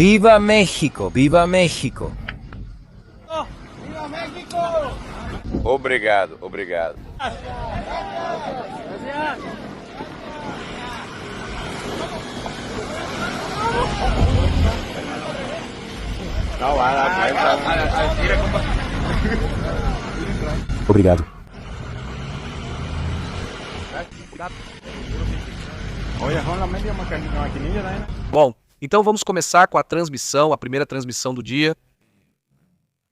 ¡Viva México! ¡Viva México! ¡Viva México! Obrigado, obrigado. Obrigado. Bom, então vamos começar com a transmissão, a primeira transmissão do dia.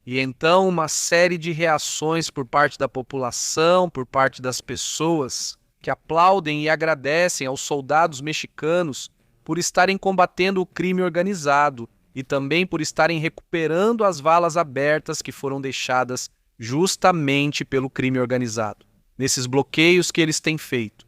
E então uma série de reações por parte da população, por parte das pessoas que aplaudem e agradecem aos soldados mexicanos por estarem combatendo o crime organizado e também por estarem recuperando as valas abertas que foram deixadas justamente pelo crime organizado, nesses bloqueios que eles têm feito.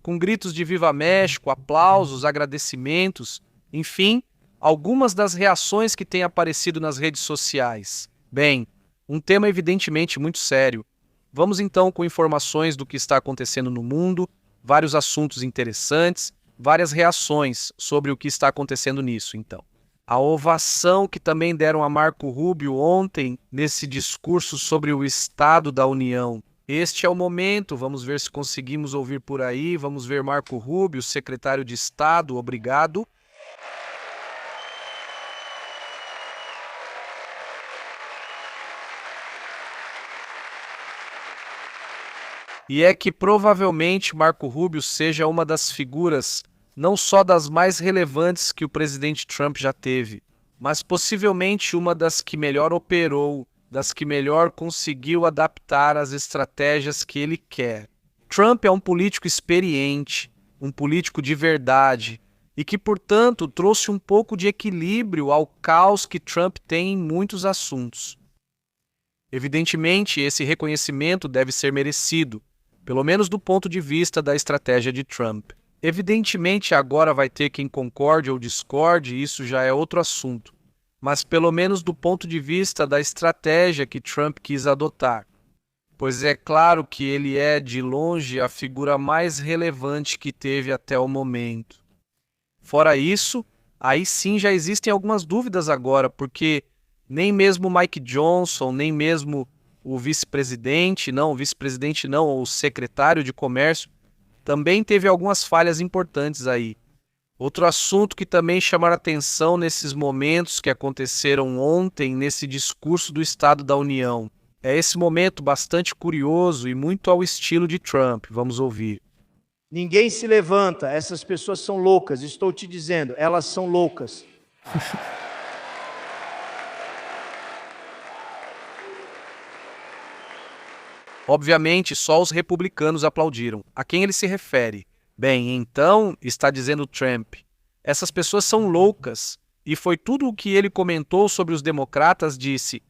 Com gritos de Viva México, aplausos, agradecimentos, enfim, algumas das reações que têm aparecido nas redes sociais. Bem, um tema evidentemente muito sério. Vamos então com informações do que está acontecendo no mundo, vários assuntos interessantes, várias reações sobre o que está acontecendo nisso, então. A ovação que também deram a Marco Rubio ontem, nesse discurso sobre o Estado da União. Este é o momento, vamos ver se conseguimos ouvir por aí, vamos ver Marco Rubio, secretário de Estado, obrigado. E é que provavelmente Marco Rubio seja uma das figuras, não só das mais relevantes que o presidente Trump já teve, mas possivelmente uma das que melhor operou, das que melhor conseguiu adaptar as estratégias que ele quer. Trump é um político experiente, um político de verdade, e que, portanto, trouxe um pouco de equilíbrio ao caos que Trump tem em muitos assuntos. Evidentemente, esse reconhecimento deve ser merecido, pelo menos do ponto de vista da estratégia de Trump. Evidentemente, agora vai ter quem concorde ou discorde, isso já é outro assunto, mas pelo menos do ponto de vista da estratégia que Trump quis adotar, pois é claro que ele é, de longe, a figura mais relevante que teve até o momento. Fora isso, aí sim já existem algumas dúvidas agora, porque nem mesmo Mike Johnson, nem mesmo o vice-presidente não, o secretário de comércio, também teve algumas falhas importantes aí. Outro assunto que também chamaram atenção nesses momentos que aconteceram ontem, nesse discurso do Estado da União, é esse momento bastante curioso e muito ao estilo de Trump. Vamos ouvir. Ninguém se levanta, essas pessoas são loucas, estou te dizendo, elas são loucas. Obviamente, só os republicanos aplaudiram. A quem ele se refere? Bem, então, está dizendo Trump, essas pessoas são loucas. E foi tudo o que ele comentou sobre os democratas, disse,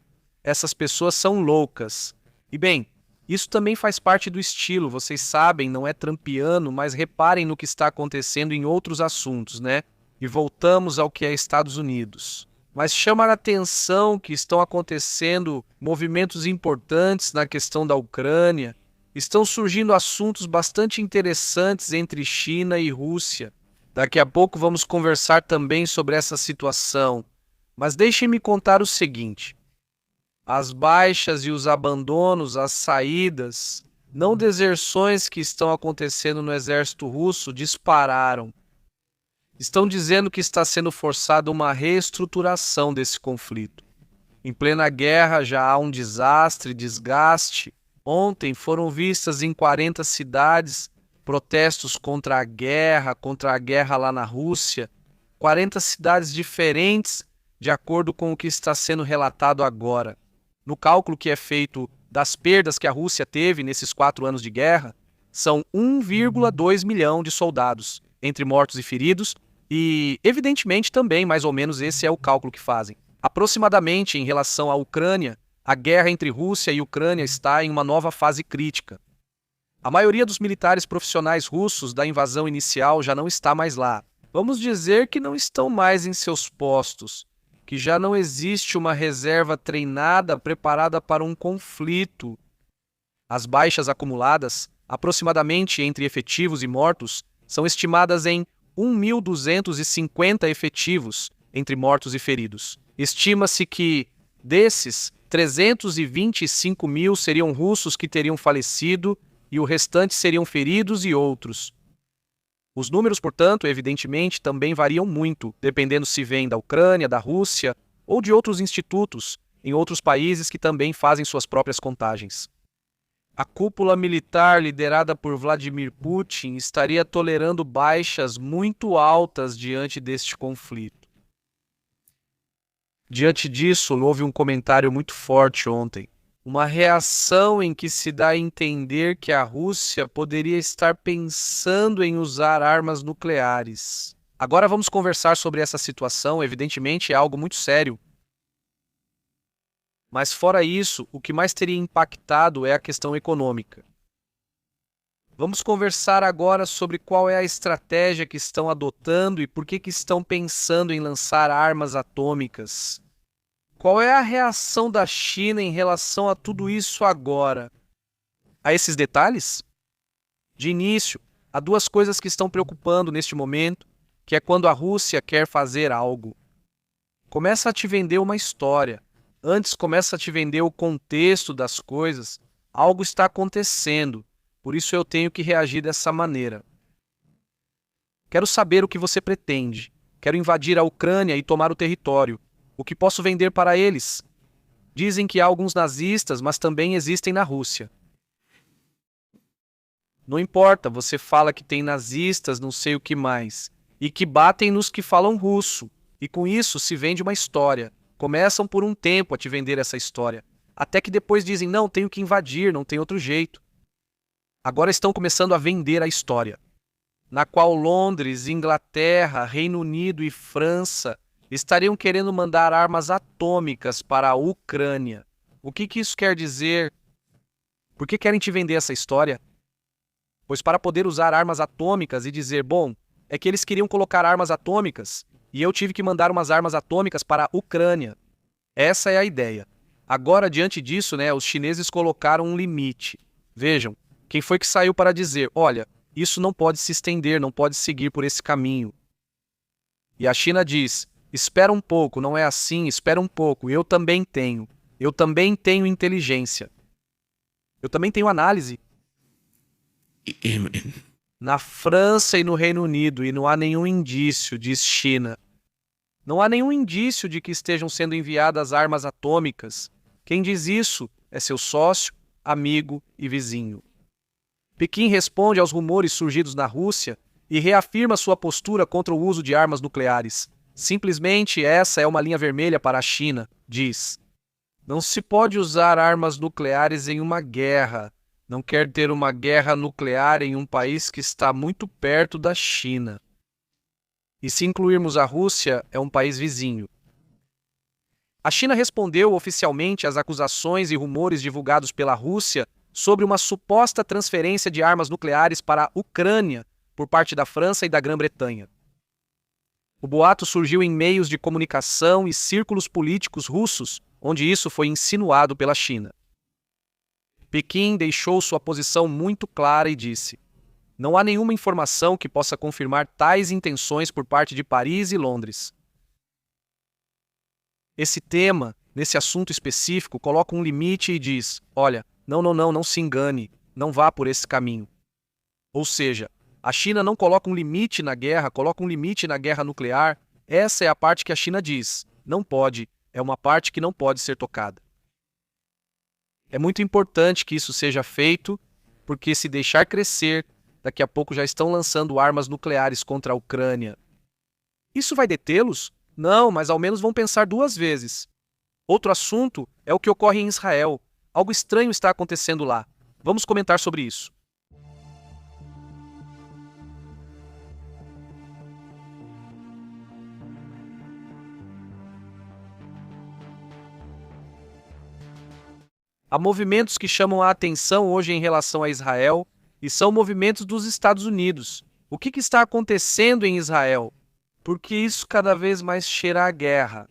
essas pessoas são loucas. E bem, isso também faz parte do estilo, vocês sabem, não é trumpiano, mas reparem no que está acontecendo em outros assuntos, né? E voltamos ao que é Estados Unidos. Mas chama a atenção que estão acontecendo movimentos importantes na questão da Ucrânia, estão surgindo assuntos bastante interessantes entre China e Rússia. Daqui a pouco vamos conversar também sobre essa situação, mas deixem-me contar o seguinte. As baixas e os abandonos, as saídas, não deserções que estão acontecendo no exército russo dispararam. Estão dizendo que está sendo forçada uma reestruturação desse conflito. Em plena guerra já há um desastre, desgaste. Ontem foram vistas em 40 cidades protestos contra a guerra lá na Rússia. 40 cidades diferentes, de acordo com o que está sendo relatado agora. No cálculo que é feito das perdas que a Rússia teve nesses 4 anos de guerra, são 1,2 milhão de soldados, entre mortos e feridos, e, evidentemente, também, mais ou menos, esse é o cálculo que fazem. Aproximadamente, em relação à Ucrânia, a guerra entre Rússia e Ucrânia está em uma nova fase crítica. A maioria dos militares profissionais russos da invasão inicial já não está mais lá. Vamos dizer que não estão mais em seus postos, que já não existe uma reserva treinada preparada para um conflito. As baixas acumuladas, aproximadamente entre efetivos e mortos, são estimadas em 1.250 efetivos entre mortos e feridos. Estima-se que, desses, 325 mil seriam russos que teriam falecido e o restante seriam feridos e outros. Os números, portanto, evidentemente, também variam muito, dependendo se vêm da Ucrânia, da Rússia ou de outros institutos em outros países que também fazem suas próprias contagens. A cúpula militar liderada por Vladimir Putin estaria tolerando baixas muito altas diante deste conflito. Diante disso, houve um comentário muito forte ontem. Uma reação em que se dá a entender que a Rússia poderia estar pensando em usar armas nucleares. Agora vamos conversar sobre essa situação, evidentemente é algo muito sério. Mas fora isso, o que mais teria impactado é a questão econômica. Vamos conversar agora sobre qual é a estratégia que estão adotando e por que estão pensando em lançar armas atômicas. Qual é a reação da China em relação a tudo isso agora? A esses detalhes? De início, há duas coisas que estão preocupando neste momento, que é quando a Rússia quer fazer algo. Começa a te vender uma história. Antes começa a te vender o contexto das coisas. Algo está acontecendo, por isso eu tenho que reagir dessa maneira. Quero saber o que você pretende. Quero invadir a Ucrânia e tomar o território. O que posso vender para eles? Dizem que há alguns nazistas, mas também existem na Rússia. Não importa, você fala que tem nazistas, não sei o que mais, e que batem nos que falam russo, e com isso se vende uma história. Começam por um tempo a te vender essa história, até que depois dizem, não, tenho que invadir, não tem outro jeito. Agora estão começando a vender a história, na qual Londres, Inglaterra, Reino Unido e França estariam querendo mandar armas atômicas para a Ucrânia. O que isso quer dizer? Por que querem te vender essa história? Pois para poder usar armas atômicas e dizer, bom, é que eles queriam colocar armas atômicas e eu tive que mandar umas armas atômicas para a Ucrânia. Essa é a ideia. Agora, diante disso, os chineses colocaram um limite. Vejam, quem foi que saiu para dizer, olha, isso não pode se estender, não pode seguir por esse caminho. E a China diz, espera um pouco, não é assim, espera um pouco, eu também tenho inteligência. Eu também tenho análise. Na França e no Reino Unido, e não há nenhum indício, diz China. Não há nenhum indício de que estejam sendo enviadas armas atômicas. Quem diz isso é seu sócio, amigo e vizinho. Pequim responde aos rumores surgidos na Rússia e reafirma sua postura contra o uso de armas nucleares. Simplesmente essa é uma linha vermelha para a China, diz. Não se pode usar armas nucleares em uma guerra. Não quer ter uma guerra nuclear em um país que está muito perto da China. E se incluirmos a Rússia, é um país vizinho. A China respondeu oficialmente às acusações e rumores divulgados pela Rússia sobre uma suposta transferência de armas nucleares para a Ucrânia por parte da França e da Grã-Bretanha. O boato surgiu em meios de comunicação e círculos políticos russos, onde isso foi insinuado pela China. Pequim deixou sua posição muito clara e disse: não há nenhuma informação que possa confirmar tais intenções por parte de Paris e Londres. Esse tema, nesse assunto específico, coloca um limite e diz: olha, não se engane, não vá por esse caminho. Ou seja, a China não coloca um limite na guerra, coloca um limite na guerra nuclear. Essa é a parte que a China diz: não pode, é uma parte que não pode ser tocada. É muito importante que isso seja feito, porque se deixar crescer, daqui a pouco já estão lançando armas nucleares contra a Ucrânia. Isso vai detê-los? Não, mas ao menos vão pensar duas vezes. Outro assunto é o que ocorre em Israel. Algo estranho está acontecendo lá. Vamos comentar sobre isso. Há movimentos que chamam a atenção hoje em relação a Israel, e são movimentos dos Estados Unidos. O que está acontecendo em Israel? Porque isso cada vez mais cheira a guerra.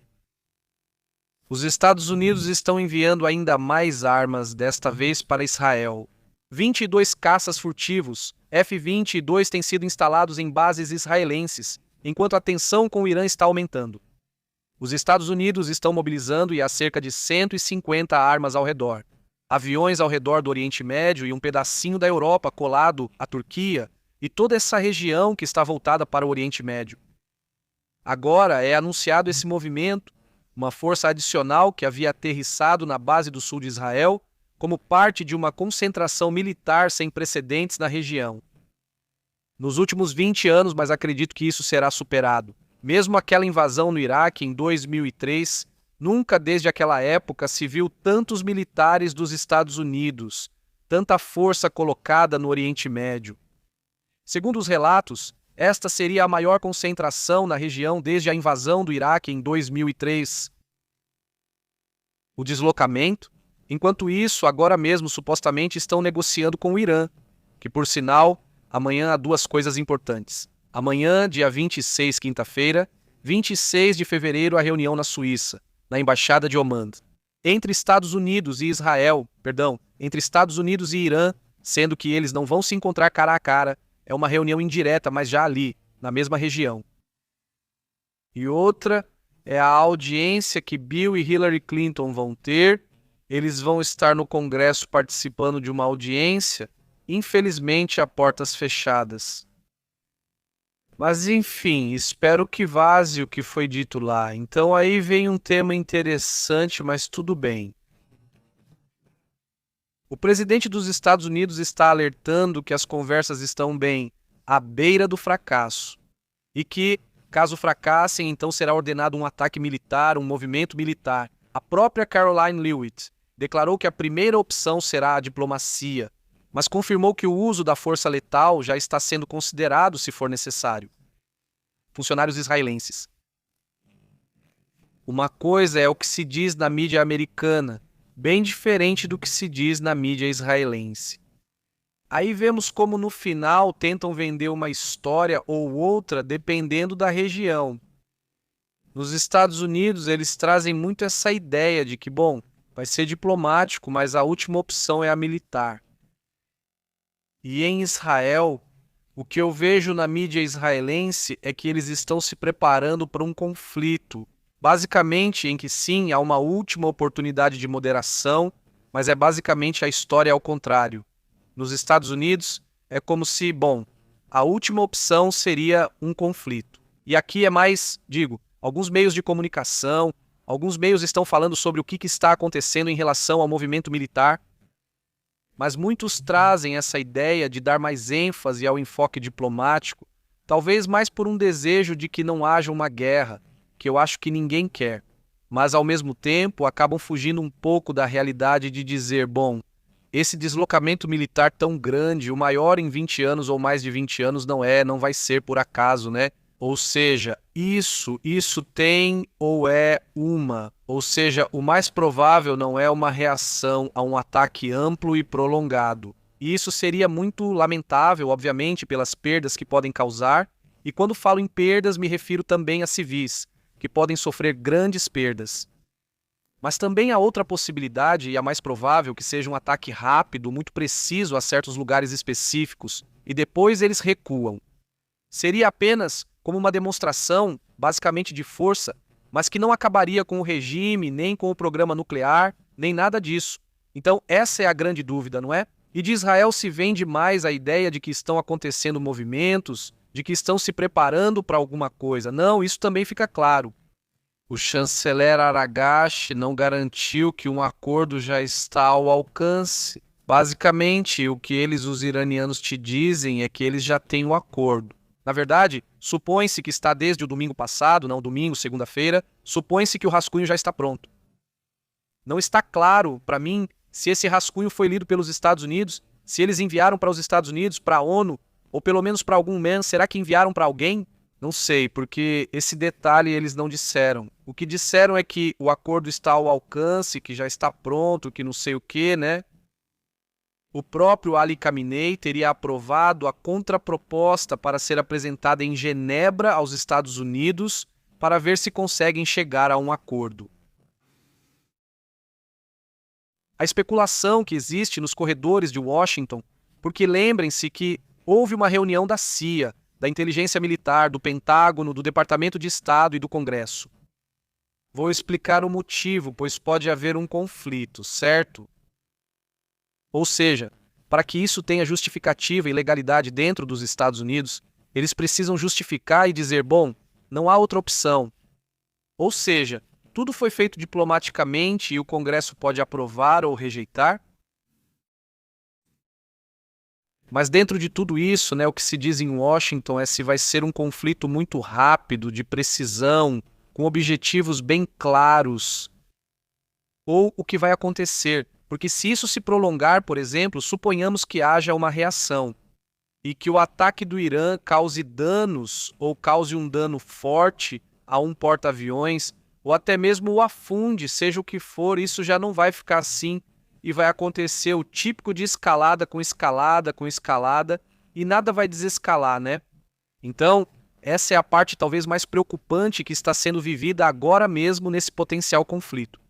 Os Estados Unidos estão enviando ainda mais armas, desta vez para Israel. 22 caças furtivos, F-22, têm sido instalados em bases israelenses, enquanto a tensão com o Irã está aumentando. Os Estados Unidos estão mobilizando e há cerca de 150 armas ao redor. Aviões ao redor do Oriente Médio e um pedacinho da Europa colado à Turquia e toda essa região que está voltada para o Oriente Médio. Agora é anunciado esse movimento, uma força adicional que havia aterrissado na base do sul de Israel, como parte de uma concentração militar sem precedentes na região. Nos últimos 20 anos, mas acredito que isso será superado. Mesmo aquela invasão no Iraque em 2003, nunca desde aquela época se viu tantos militares dos Estados Unidos, tanta força colocada no Oriente Médio. Segundo os relatos, esta seria a maior concentração na região desde a invasão do Iraque em 2003. O deslocamento? Enquanto isso, agora mesmo supostamente estão negociando com o Irã, que por sinal, amanhã há duas coisas importantes. Amanhã, dia 26, quinta-feira, 26 de fevereiro, a reunião na Suíça, na Embaixada de Oman. Entre Estados Unidos e entre Estados Unidos e Irã, sendo que eles não vão se encontrar cara a cara, é uma reunião indireta, mas já ali, na mesma região. E outra é a audiência que Bill e Hillary Clinton vão ter. Eles vão estar no Congresso participando de uma audiência, infelizmente a portas fechadas. Mas enfim, espero que vaze o que foi dito lá. Então aí vem um tema interessante, mas tudo bem. O presidente dos Estados Unidos está alertando que as conversas estão bem à beira do fracasso e que, caso fracassem, então será ordenado um ataque militar, um movimento militar. A própria Caroline Leavitt declarou que a primeira opção será a diplomacia, mas confirmou que o uso da força letal já está sendo considerado se for necessário. Funcionários israelenses. Uma coisa é o que se diz na mídia americana, bem diferente do que se diz na mídia israelense. Aí vemos como no final tentam vender uma história ou outra dependendo da região. Nos Estados Unidos eles trazem muito essa ideia de que, bom, vai ser diplomático, mas a última opção é a militar. E em Israel, o que eu vejo na mídia israelense é que eles estão se preparando para um conflito. Basicamente, em que sim, há uma última oportunidade de moderação, mas é basicamente a história ao contrário. Nos Estados Unidos, é como se, bom, a última opção seria um conflito. E aqui é mais, alguns meios de comunicação, alguns meios estão falando sobre o que está acontecendo em relação ao movimento militar, mas muitos trazem essa ideia de dar mais ênfase ao enfoque diplomático, talvez mais por um desejo de que não haja uma guerra, que eu acho que ninguém quer, mas ao mesmo tempo acabam fugindo um pouco da realidade de dizer, bom, esse deslocamento militar tão grande, o maior em 20 anos ou mais de 20 anos não vai ser por acaso, né? Ou seja, isso tem ou seja, o mais provável não é uma reação a um ataque amplo e prolongado. E isso seria muito lamentável, obviamente, pelas perdas que podem causar, e quando falo em perdas me refiro também a civis, que podem sofrer grandes perdas. Mas também há outra possibilidade, e a mais provável, que seja um ataque rápido, muito preciso a certos lugares específicos, e depois eles recuam. Seria apenas como uma demonstração, basicamente de força, mas que não acabaria com o regime, nem com o programa nuclear, nem nada disso. Então essa é a grande dúvida, não é? E de Israel se vende mais a ideia de que estão acontecendo movimentos, de que estão se preparando para alguma coisa. Não, isso também fica claro. O chanceler Aragashi não garantiu que um acordo já está ao alcance. Basicamente, o que os iranianos te dizem é que eles já têm o acordo. Na verdade, supõe-se que está desde o domingo passado, não domingo, segunda-feira, supõe-se que o rascunho já está pronto. Não está claro para mim se esse rascunho foi lido pelos Estados Unidos, se eles enviaram para os Estados Unidos, para a ONU, ou pelo menos para algum será que enviaram para alguém? Não sei, porque esse detalhe eles não disseram. O que disseram é que o acordo está ao alcance, que já está pronto, que não sei o que, né? O próprio Ali Khamenei teria aprovado a contraproposta para ser apresentada em Genebra aos Estados Unidos para ver se conseguem chegar a um acordo. A especulação que existe nos corredores de Washington, porque lembrem-se que houve uma reunião da CIA, da Inteligência Militar, do Pentágono, do Departamento de Estado e do Congresso. Vou explicar o motivo, pois pode haver um conflito, certo? Ou seja, para que isso tenha justificativa e legalidade dentro dos Estados Unidos, eles precisam justificar e dizer, bom, não há outra opção. Ou seja, tudo foi feito diplomaticamente e o Congresso pode aprovar ou rejeitar? Mas dentro de tudo isso, o que se diz em Washington é se vai ser um conflito muito rápido, de precisão, com objetivos bem claros, ou o que vai acontecer. Porque se isso se prolongar, por exemplo, suponhamos que haja uma reação e que o ataque do Irã cause danos ou cause um dano forte a um porta-aviões, ou até mesmo o afunde, seja o que for, isso já não vai ficar assim e vai acontecer o típico de escalada com escalada com escalada e nada vai desescalar, né? Então, essa é a parte talvez mais preocupante que está sendo vivida agora mesmo nesse potencial conflito.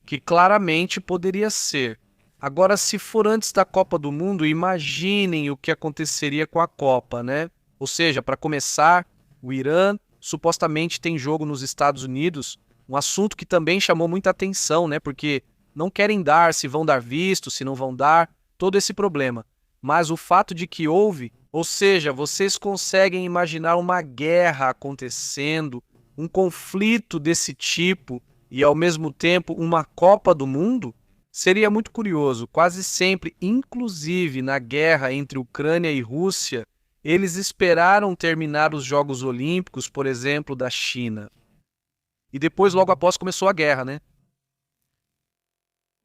Que claramente poderia ser. Agora, se for antes da Copa do Mundo, imaginem o que aconteceria com a Copa, né? Ou seja, para começar, o Irã supostamente tem jogo nos Estados Unidos, um assunto que também chamou muita atenção, né? Porque não querem dar, se vão dar visto, se não vão dar, todo esse problema. Mas o fato de que houve, ou seja, vocês conseguem imaginar uma guerra acontecendo, um conflito desse tipo e ao mesmo tempo uma Copa do Mundo? Seria muito curioso, quase sempre, inclusive na guerra entre Ucrânia e Rússia, eles esperaram terminar os Jogos Olímpicos, por exemplo, da China. E depois, logo após, começou a guerra, né?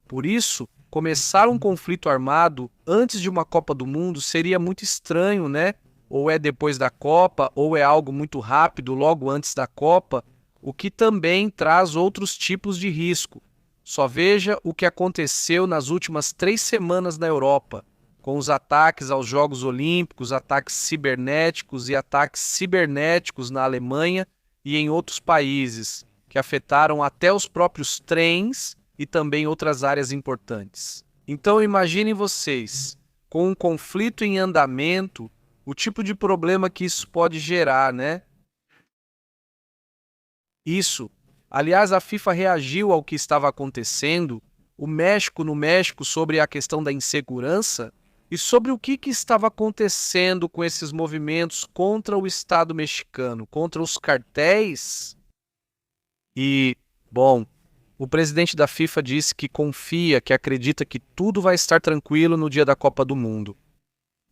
Por isso, começar um conflito armado antes de uma Copa do Mundo seria muito estranho, né? Ou é depois da Copa, ou é algo muito rápido logo antes da Copa, o que também traz outros tipos de risco. Só veja o que aconteceu nas últimas 3 semanas na Europa, com os ataques aos Jogos Olímpicos, ataques cibernéticos e ataques cibernéticos na Alemanha e em outros países, que afetaram até os próprios trens e também outras áreas importantes. Então imaginem vocês, com um conflito em andamento, o tipo de problema que isso pode gerar, né? Isso. Aliás, a FIFA reagiu ao que estava acontecendo, no México, sobre a questão da insegurança e sobre o que estava acontecendo com esses movimentos contra o Estado mexicano, contra os cartéis. E, bom, o presidente da FIFA disse que confia, que acredita que tudo vai estar tranquilo no dia da Copa do Mundo.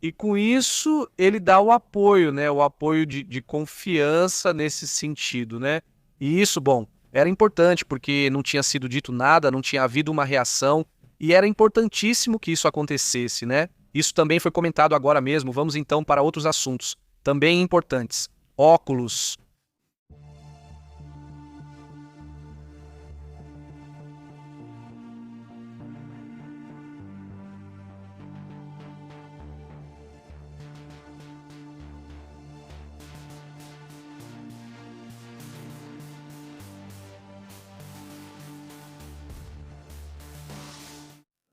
E com isso, ele dá o apoio, né? O apoio de confiança nesse sentido, né? E isso, bom, era importante porque não tinha sido dito nada, não tinha havido uma reação e era importantíssimo que isso acontecesse, né? Isso também foi comentado agora mesmo. Vamos então para outros assuntos, também importantes. Óculos.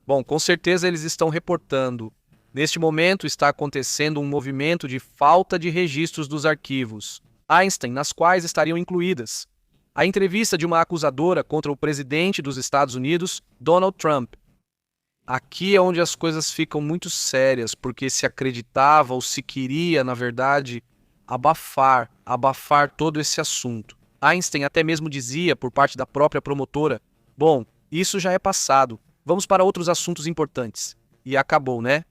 Bom, com certeza eles estão reportando. Neste momento está acontecendo um movimento de falta de registros dos arquivos Einstein, nas quais estariam incluídas a entrevista de uma acusadora contra o presidente dos Estados Unidos, Donald Trump. Aqui é onde as coisas ficam muito sérias, porque se acreditava ou se queria, na verdade, abafar todo esse assunto. Einstein até mesmo dizia, por parte da própria promotora, bom, isso já é passado. Vamos para outros assuntos importantes. E acabou, né?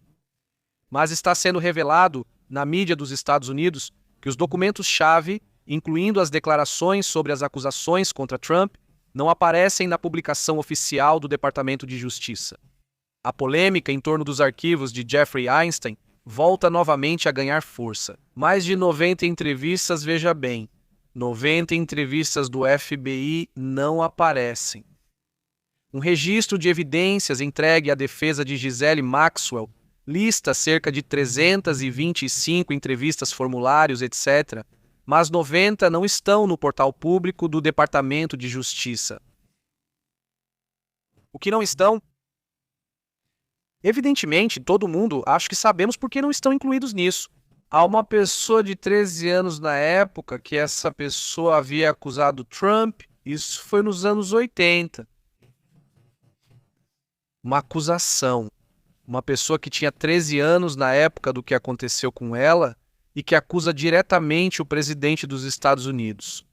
Mas está sendo revelado na mídia dos Estados Unidos que os documentos-chave, incluindo as declarações sobre as acusações contra Trump, não aparecem na publicação oficial do Departamento de Justiça. A polêmica em torno dos arquivos de Jeffrey Einstein volta novamente a ganhar força. Mais de 90 entrevistas, veja bem, 90 entrevistas do FBI não aparecem. Um registro de evidências entregue à defesa de Ghislaine Maxwell lista cerca de 325 entrevistas, formulários, etc., mas 90 não estão no portal público do Departamento de Justiça. O que não estão? Evidentemente, todo mundo, acho que sabemos por que não estão incluídos nisso. Há uma pessoa de 13 anos na época que essa pessoa havia acusado Trump Isso foi nos anos 80. Uma acusação. Uma pessoa que tinha 13 anos na época do que aconteceu com ela e que acusa diretamente o presidente dos Estados Unidos.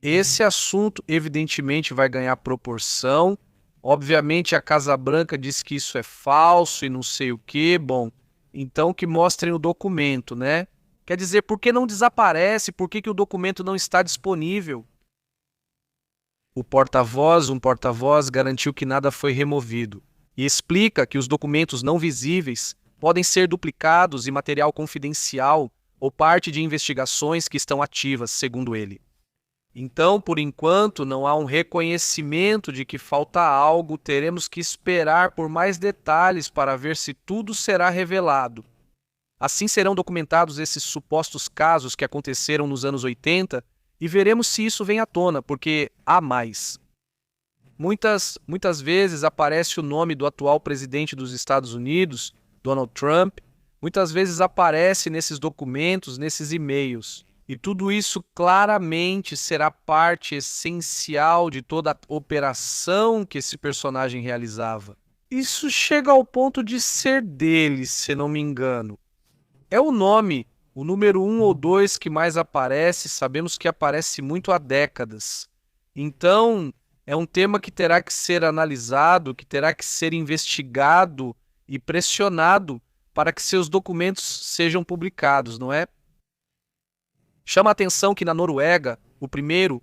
Esse assunto, evidentemente, vai ganhar proporção. Obviamente, a Casa Branca diz que isso é falso e não sei o quê. Bom, então que mostrem o documento, né? Quer dizer, por que não desaparece? Por que o documento não está disponível? Um porta-voz, garantiu que nada foi removido e explica que os documentos não visíveis podem ser duplicados e material confidencial ou parte de investigações que estão ativas, segundo ele. Então, por enquanto, não há um reconhecimento de que falta algo, teremos que esperar por mais detalhes para ver se tudo será revelado. Assim serão documentados esses supostos casos que aconteceram nos anos 80 e veremos se isso vem à tona, porque há mais. Muitas vezes aparece o nome do atual presidente dos Estados Unidos, Donald Trump, muitas vezes aparece nesses documentos, nesses e-mails. E tudo isso claramente será parte essencial de toda a operação que esse personagem realizava. Isso chega ao ponto de ser dele, se não me engano. É o nome, o número 1 ou 2 que mais aparece, sabemos que aparece muito há décadas. Então, é um tema que terá que ser analisado, que terá que ser investigado e pressionado para que seus documentos sejam publicados, não é? Chama a atenção que na Noruega,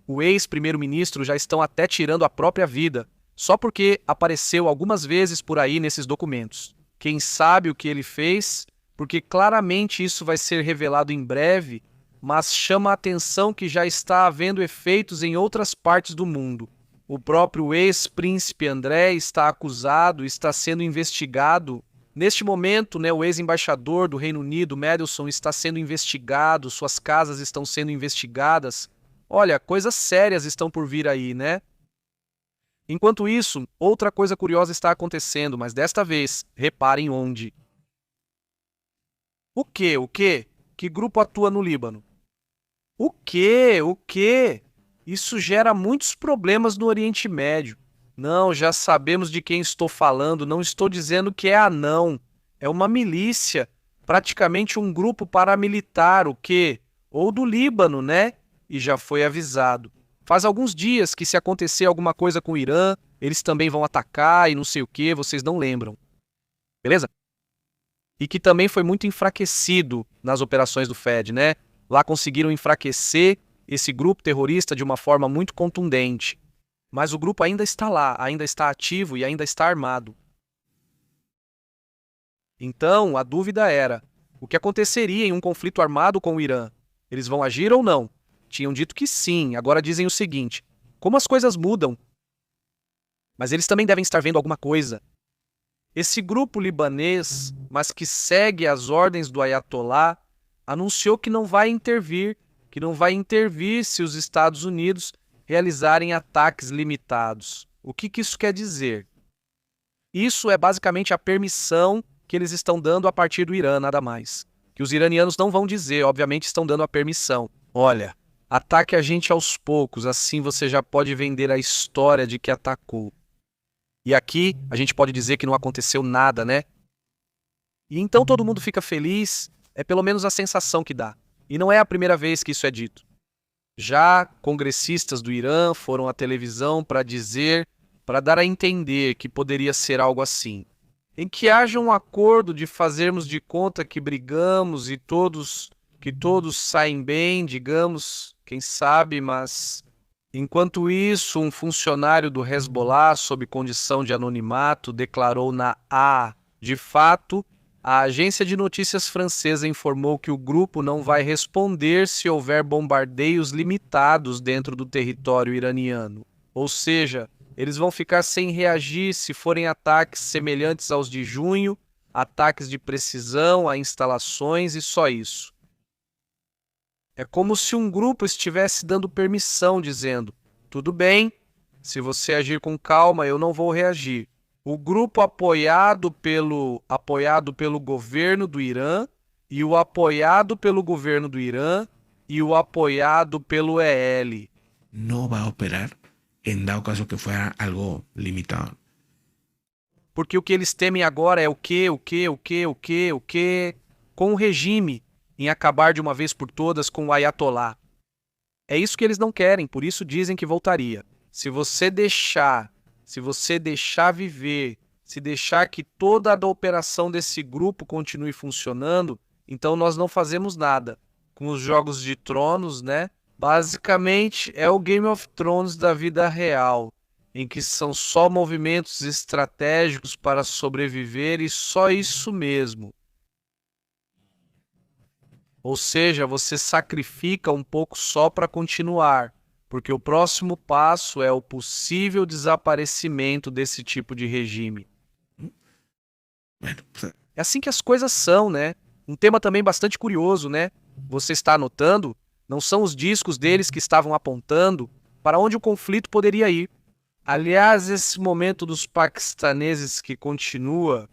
o ex-primeiro-ministro já estão até tirando a própria vida, só porque apareceu algumas vezes por aí nesses documentos. Quem sabe o que ele fez, porque claramente isso vai ser revelado em breve, mas chama a atenção que já está havendo efeitos em outras partes do mundo. O próprio ex-príncipe André está acusado, está sendo investigado. Neste momento, o ex-embaixador do Reino Unido, Madison, está sendo investigado, suas casas estão sendo investigadas. Olha, coisas sérias estão por vir aí, né? Enquanto isso, outra coisa curiosa está acontecendo, mas desta vez, reparem onde. O quê? O quê? Que grupo atua no Líbano? O quê? O quê? Isso gera muitos problemas no Oriente Médio. Não, já sabemos de quem estou falando, não estou dizendo que é anão. É uma milícia, praticamente um grupo paramilitar, o quê? Ou do Líbano, né? E já foi avisado. Faz alguns dias que se acontecer alguma coisa com o Irã, eles também vão atacar e não sei o quê, vocês não lembram. Beleza? E que também foi muito enfraquecido nas operações do Fed, né? Lá conseguiram enfraquecer esse grupo terrorista de uma forma muito contundente. Mas o grupo ainda está lá, ainda está ativo e ainda está armado. Então, a dúvida era, o que aconteceria em um conflito armado com o Irã? Eles vão agir ou não? Tinham dito que sim, agora dizem o seguinte, como as coisas mudam? Mas eles também devem estar vendo alguma coisa. Esse grupo libanês, mas que segue as ordens do Ayatollah, anunciou que não vai intervir se os Estados Unidos realizarem ataques limitados. O que isso quer dizer? Isso é basicamente a permissão que eles estão dando a partir do Irã, nada mais. Que os iranianos não vão dizer, obviamente estão dando a permissão. Olha, ataque a gente aos poucos, assim você já pode vender a história de que atacou. E aqui a gente pode dizer que não aconteceu nada, né? E então todo mundo fica feliz, é pelo menos a sensação que dá. E não é a primeira vez que isso é dito. Já congressistas do Irã foram à televisão para dar a entender que poderia ser algo assim. Em que haja um acordo de fazermos de conta que brigamos e que todos saem bem, digamos, quem sabe, mas... Enquanto isso, um funcionário do Hezbollah, sob condição de anonimato, declarou de fato, a agência de notícias francesa informou que o grupo não vai responder se houver bombardeios limitados dentro do território iraniano. Ou seja, eles vão ficar sem reagir se forem ataques semelhantes aos de junho, ataques de precisão a instalações e só isso. É como se um grupo estivesse dando permissão, dizendo, tudo bem, se você agir com calma, eu não vou reagir. O grupo apoiado pelo governo do Irã e o apoiado pelo governo do Irã e o apoiado pelo EL. no va a operar en dado caso que fuera algo limitado. Porque o que eles temem agora é o quê? Com o regime em acabar de uma vez por todas com o Ayatollah. É isso que eles não querem, por isso dizem que voltaria. Se você deixar viver, se deixar que toda a operação desse grupo continue funcionando, então nós não fazemos nada. Com os Jogos de Tronos, né? Basicamente é o Game of Thrones da vida real, em que são só movimentos estratégicos para sobreviver e só isso mesmo. Ou seja, você sacrifica um pouco só para continuar, porque o próximo passo é o possível desaparecimento desse tipo de regime. Bueno, pues, É assim que as coisas são, né? Um tema também bastante curioso, né? Você está anotando? Não são os discos deles que estavam apontando para onde o conflito poderia ir. Aliás, esse momento dos paquistaneses que continua.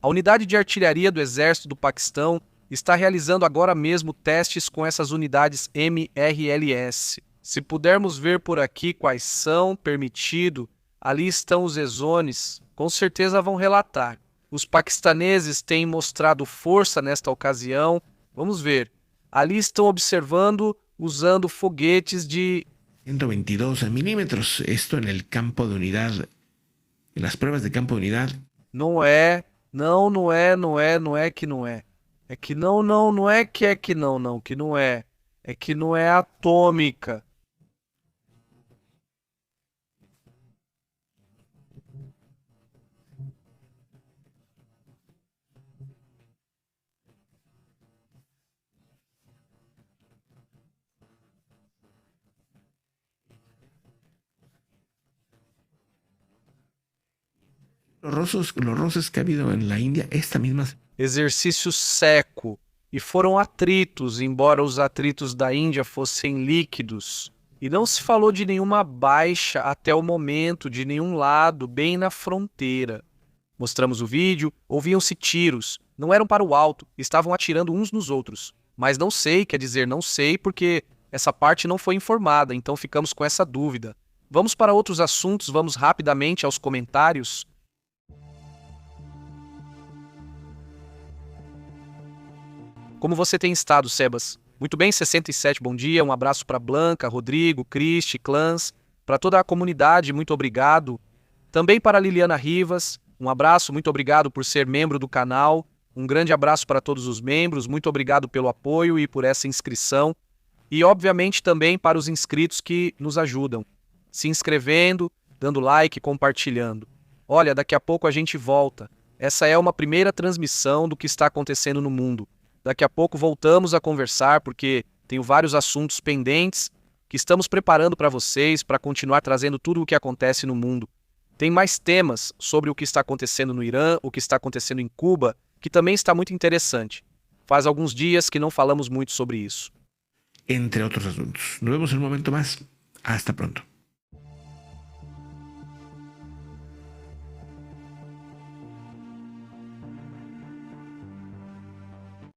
A unidade de artilharia do exército do Paquistão está realizando agora mesmo testes com essas unidades MRLS. Se pudermos ver por aqui quais são, permitido, ali estão os exones, com certeza vão relatar. Os paquistaneses têm mostrado força nesta ocasião. Vamos ver. Ali estão observando usando foguetes de 122 milímetros, esto en el campo de unidad, en las pruebas de campo de unidad. Não é que não é. É que não é que não, que não é. É que não é atômica. Los roces que ha habido en la India, esta misma Exercício seco. E foram atritos, embora os atritos da Índia fossem líquidos. E não se falou de nenhuma baixa até o momento, de nenhum lado, bem na fronteira. Mostramos o vídeo, ouviam-se tiros. Não eram para o alto, estavam atirando uns nos outros. Mas não sei, quer dizer não sei, porque essa parte não foi informada, então ficamos com essa dúvida. Vamos para outros assuntos, vamos rapidamente aos comentários. Como você tem estado, Sebas? Muito bem, 67, bom dia. Um abraço para Blanca, Rodrigo, Cristi, Clans, para toda a comunidade, muito obrigado. Também para Liliana Rivas, um abraço, muito obrigado por ser membro do canal. Um grande abraço para todos os membros, muito obrigado pelo apoio e por essa inscrição. E, obviamente, também para os inscritos que nos ajudam, se inscrevendo, dando like, compartilhando. Olha, daqui a pouco a gente volta. Essa é uma primeira transmissão do que está acontecendo no mundo. Daqui a pouco voltamos a conversar, porque tenho vários assuntos pendentes que estamos preparando para vocês, para continuar trazendo tudo o que acontece no mundo. Tem mais temas sobre o que está acontecendo no Irã, o que está acontecendo em Cuba, que também está muito interessante. Faz alguns dias que não falamos muito sobre isso. entre otros asuntos. Nos vemos en un momento más. Hasta pronto.